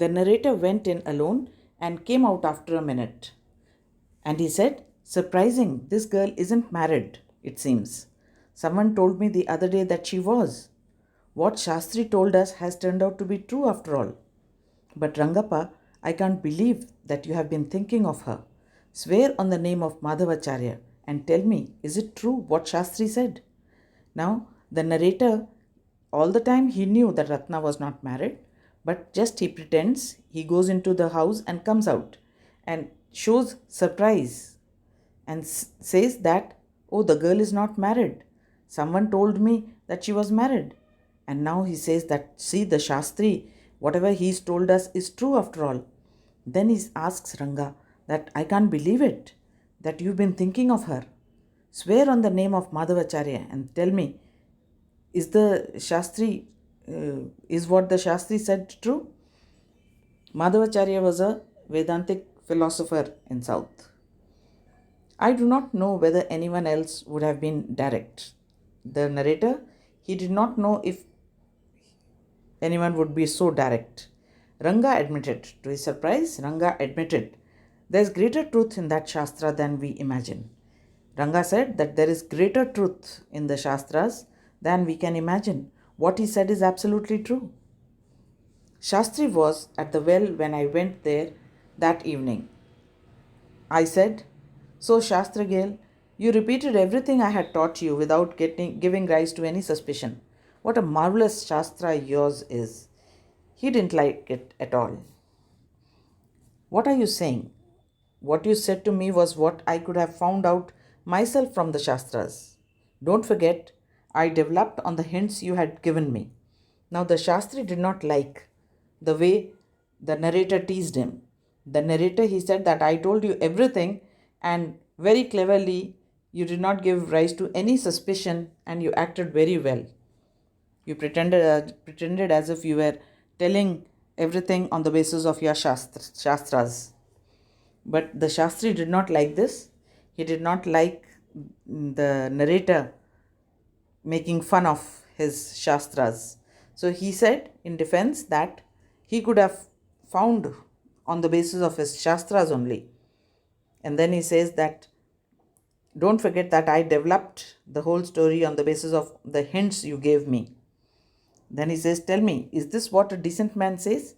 The narrator went in alone and came out after a minute. And he said, "Surprising, this girl isn't married, it seems. Someone told me the other day that she was. What Shastri told us has turned out to be true after all. But Rangappa, I can't believe that you have been thinking of her. Swear on the name of Madhavacharya and tell me, is it true what Shastri said?" Now, the narrator, all the time he knew that Ratna was not married, but just he pretends, he goes into the house and comes out and shows surprise and says that, "Oh, the girl is not married. Someone told me that she was married." And now he says that, "See, the Shastri, whatever he's told us is true after all." Then he asks Ranga that, "I can't believe it, that you've been thinking of her. Swear on the name of Madhavacharya and tell me, is the Shastri, is what the Shastri said true?" Madhavacharya was a Vedantic philosopher in South. I do not know whether anyone else would have been direct. The narrator, he did not know if anyone would be so direct. Ranga admitted. To his surprise, Ranga admitted, "There is greater truth in that Shastra than we imagine." Ranga said that there is greater truth in the Shastras than we can imagine. What he said is absolutely true. Shastri was at the well when I went there that evening. I said, "So, Shastragil, you repeated everything I had taught you without giving rise to any suspicion. What a marvelous Shastra yours is." He didn't like it at all. "What are you saying? What you said to me was what I could have found out myself from the Shastras. Don't forget, I developed on the hints you had given me." Now, the Shastri did not like the way the narrator teased him. The narrator, he said that, "I told you everything, and very cleverly you did not give rise to any suspicion, and you acted very well. You pretended as if you were telling everything on the basis of your Shastras." But the Shastri did not like this. He did not like the narrator making fun of his Shastras. So he said in defense that he could have found on the basis of his Shastras only. And then he says that, "Don't forget that I developed the whole story on the basis of the hints you gave me." Then he says, "Tell me, is this what a decent man says?"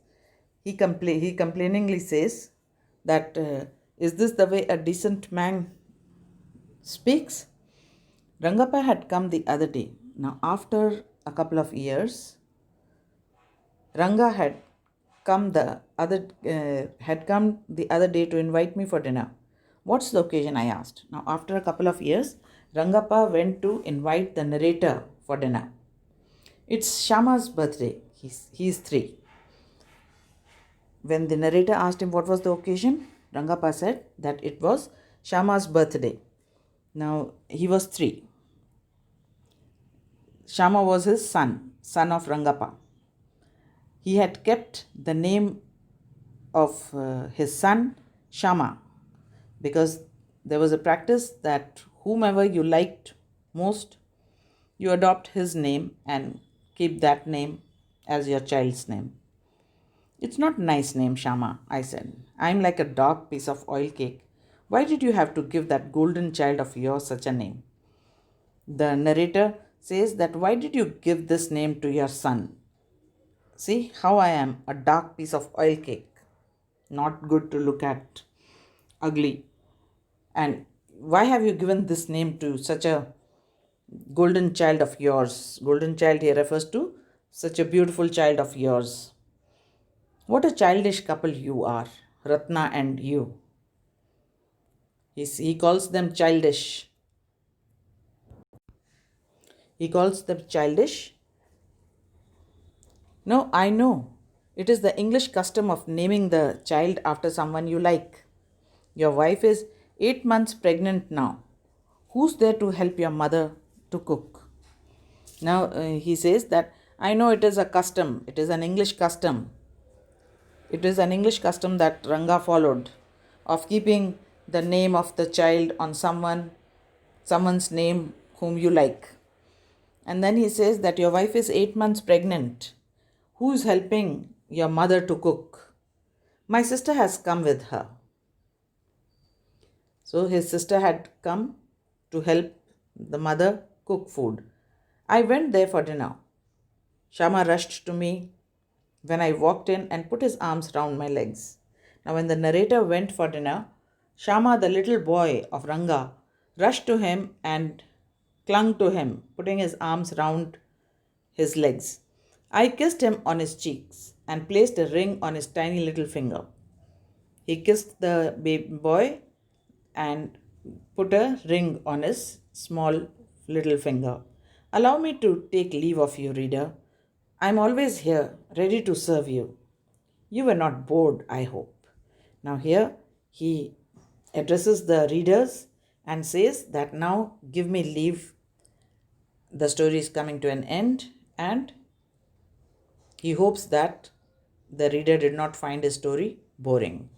He complainingly says that, "Is this the way a decent man speaks?" Rangappa had come the other day. Now, after a couple of years, Ranga had come the other day to invite me for dinner. "What's the occasion?" I asked. Now, after a couple of years, Rangappa went to invite the narrator for dinner. It's Shama's birthday. He's 3. When the narrator asked him what was the occasion, Rangappa said that it was Shama's birthday. Now, he was 3. Shama was his son of Rangappa. He had kept the name of his son Shama because there was a practice that whomever you liked most, you adopt his name and keep that name as your child's name. "It's not a nice name, Shama," I said. "I'm like a dark piece of oil cake. Why did you have to give that golden child of yours such a name?" The narrator says that, "Why did you give this name to your son? See how I am, a dark piece of oil cake. Not good to look at, ugly. And why have you given this name to such a golden child of yours?" Golden child here refers to such a beautiful child of yours. "What a childish couple you are, Ratna and you." He calls them childish. He calls them childish. "No, I know. It is the English custom of naming the child after someone you like. Your wife is 8 months pregnant now. Who's there to help your mother to cook?" Now he says that, "I know it is a custom. It is an English custom. It is an English custom that Ranga followed of keeping the name of the child on someone's name whom you like." And then he says that your wife is 8 months pregnant. Who is helping your mother to cook? My sister has come with her. So his sister had come to help the mother cook food. I went there for dinner. Shama rushed to me when I walked in and put his arms round my legs. Now, when the narrator went for dinner, Shama, the little boy of Ranga, rushed to him and clung to him, putting his arms round his legs. I kissed him on his cheeks and placed a ring on his tiny little finger. He kissed the baby boy and put a ring on his small little finger. Allow me to take leave of you, reader. I am always here, ready to serve you. You were not bored, I hope. Now, here he addresses the readers and says that now give me leave. The story is coming to an end, and he hopes that the reader did not find his story boring.